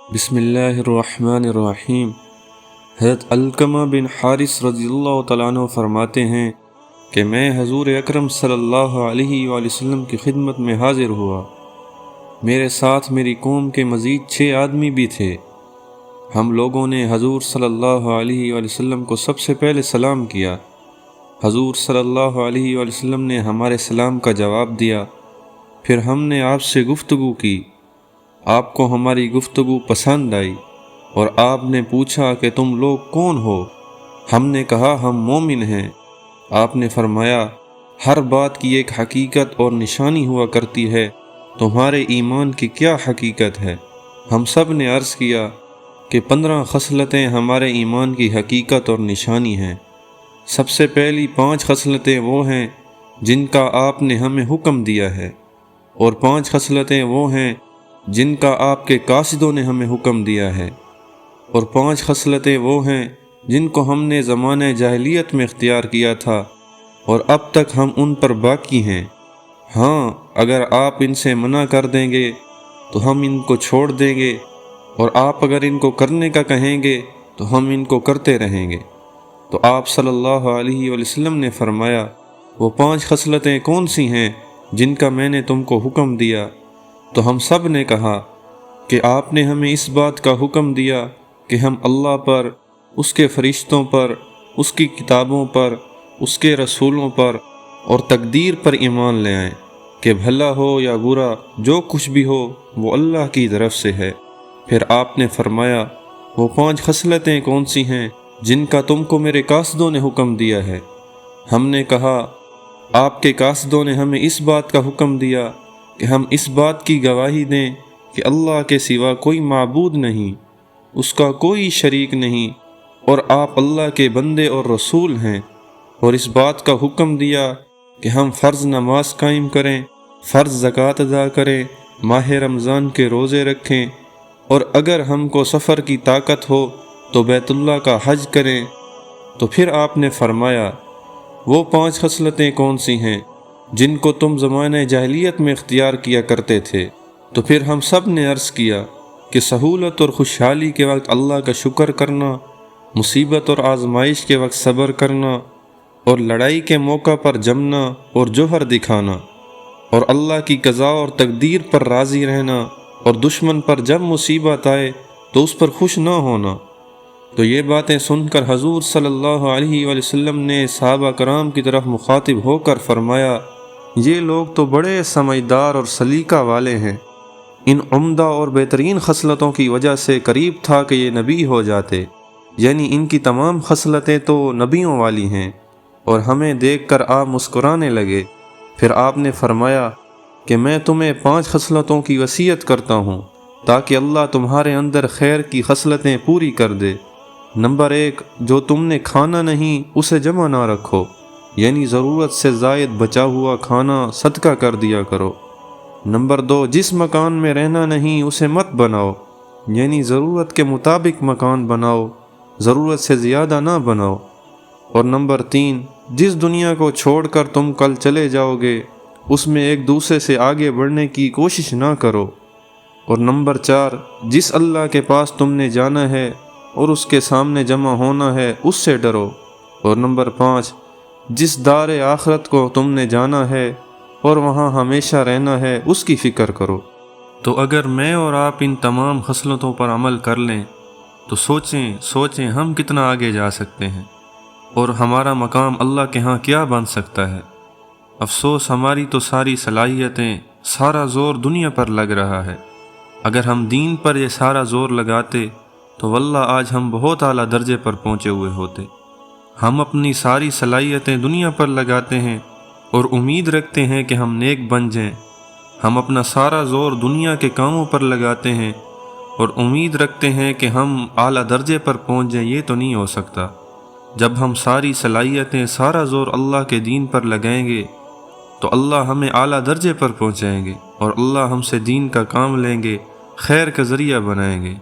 بسم اللہ الرحمن الرحیم۔ حضرت علقمہ بن حارث رضی اللہ تعالیٰ عنہ فرماتے ہیں کہ میں حضور اکرم صلی اللہ علیہ وآلہ وسلم کی خدمت میں حاضر ہوا۔ میرے ساتھ میری قوم کے مزید 6 آدمی بھی تھے۔ ہم لوگوں نے حضور صلی اللہ علیہ وآلہ وسلم کو سب سے پہلے سلام کیا۔ حضور صلی اللہ علیہ وآلہ وسلم نے ہمارے سلام کا جواب دیا۔ پھر ہم نے آپ سے گفتگو کی۔ آپ کو ہماری گفتگو پسند آئی اور آپ نے پوچھا کہ تم لوگ کون ہو؟ ہم نے کہا ہم مومن ہیں۔ آپ نے فرمایا ہر بات کی ایک حقیقت اور نشانی ہوا کرتی ہے، تمہارے ایمان کی کیا حقیقت ہے؟ ہم سب نے عرض کیا کہ 15 خصلتیں ہمارے ایمان کی حقیقت اور نشانی ہیں۔ سب سے پہلی 5 خصلتیں وہ ہیں جن کا آپ نے ہمیں حکم دیا ہے، اور 5 خصلتیں وہ ہیں جن کا آپ کے قاصدوں نے ہمیں حکم دیا ہے، اور 5 خصلتیں وہ ہیں جن کو ہم نے زمانہ جاہلیت میں اختیار کیا تھا اور اب تک ہم ان پر باقی ہیں۔ ہاں، اگر آپ ان سے منع کر دیں گے تو ہم ان کو چھوڑ دیں گے، اور آپ اگر ان کو کرنے کا کہیں گے تو ہم ان کو کرتے رہیں گے۔ تو آپ صلی اللہ علیہ وآلہ وسلم نے فرمایا وہ 5 خصلتیں کون سی ہیں جن کا میں نے تم کو حکم دیا؟ تو ہم سب نے کہا کہ آپ نے ہمیں اس بات کا حکم دیا کہ ہم اللہ پر، اس کے فرشتوں پر، اس کی کتابوں پر، اس کے رسولوں پر اور تقدیر پر ایمان لے آئیں کہ بھلا ہو یا برا جو کچھ بھی ہو وہ اللہ کی طرف سے ہے۔ پھر آپ نے فرمایا وہ 5 خصلتیں کون سی ہیں جن کا تم کو میرے قاصدوں نے حکم دیا ہے؟ ہم نے کہا آپ کے قاصدوں نے ہمیں اس بات کا حکم دیا کہ ہم اس بات کی گواہی دیں کہ اللہ کے سوا کوئی معبود نہیں، اس کا کوئی شریک نہیں، اور آپ اللہ کے بندے اور رسول ہیں، اور اس بات کا حکم دیا کہ ہم فرض نماز قائم کریں، فرض زکوٰۃ ادا کریں، ماہ رمضان کے روزے رکھیں، اور اگر ہم کو سفر کی طاقت ہو تو بیت اللہ کا حج کریں۔ تو پھر آپ نے فرمایا وہ 5 خصلتیں کون سی ہیں جن کو تم زمانہ جاہلیت میں اختیار کیا کرتے تھے؟ تو پھر ہم سب نے عرض کیا کہ سہولت اور خوشحالی کے وقت اللہ کا شکر کرنا، مصیبت اور آزمائش کے وقت صبر کرنا، اور لڑائی کے موقع پر جمنا اور جوہر دکھانا، اور اللہ کی قضاء اور تقدیر پر راضی رہنا، اور دشمن پر جب مصیبت آئے تو اس پر خوش نہ ہونا۔ تو یہ باتیں سن کر حضور صلی اللہ علیہ وآلہ وسلم نے صحابہ کرام کی طرف مخاطب ہو کر فرمایا یہ لوگ تو بڑے سمجھدار اور سلیقہ والے ہیں، ان عمدہ اور بہترین خصلتوں کی وجہ سے قریب تھا کہ یہ نبی ہو جاتے، یعنی ان کی تمام خصلتیں تو نبیوں والی ہیں۔ اور ہمیں دیکھ کر آپ مسکرانے لگے۔ پھر آپ نے فرمایا کہ میں تمہیں 5 خصلتوں کی وصیت کرتا ہوں تاکہ اللہ تمہارے اندر خیر کی خصلتیں پوری کر دے۔ نمبر 1، جو تم نے کھانا نہیں اسے جمع نہ رکھو، یعنی ضرورت سے زائد بچا ہوا کھانا صدقہ کر دیا کرو۔ نمبر 2، جس مکان میں رہنا نہیں اسے مت بناؤ، یعنی ضرورت کے مطابق مکان بناؤ، ضرورت سے زیادہ نہ بناؤ۔ اور نمبر 3، جس دنیا کو چھوڑ کر تم کل چلے جاؤ گے اس میں ایک دوسرے سے آگے بڑھنے کی کوشش نہ کرو۔ اور نمبر 4، جس اللہ کے پاس تم نے جانا ہے اور اس کے سامنے جمع ہونا ہے اس سے ڈرو۔ اور نمبر 5، جس دار آخرت کو تم نے جانا ہے اور وہاں ہمیشہ رہنا ہے اس کی فکر کرو۔ تو اگر میں اور آپ ان تمام خصلتوں پر عمل کر لیں تو سوچیں ہم کتنا آگے جا سکتے ہیں، اور ہمارا مقام اللہ کے ہاں کیا بن سکتا ہے۔ افسوس ہماری تو ساری صلاحیتیں، سارا زور دنیا پر لگ رہا ہے۔ اگر ہم دین پر یہ سارا زور لگاتے تو واللہ آج ہم بہت اعلیٰ درجے پر پہنچے ہوئے ہوتے۔ ہم اپنی ساری صلاحیتیں دنیا پر لگاتے ہیں اور امید رکھتے ہیں کہ ہم نیک بن جائیں۔ ہم اپنا سارا زور دنیا کے کاموں پر لگاتے ہیں اور امید رکھتے ہیں کہ ہم اعلیٰ درجے پر پہنچ جائیں۔ یہ تو نہیں ہو سکتا۔ جب ہم ساری صلاحیتیں، سارا زور اللہ کے دین پر لگائیں گے تو اللہ ہمیں اعلیٰ درجے پر پہنچائیں گے، اور اللہ ہم سے دین کا کام لیں گے، خیر کا ذریعہ بنائیں گے۔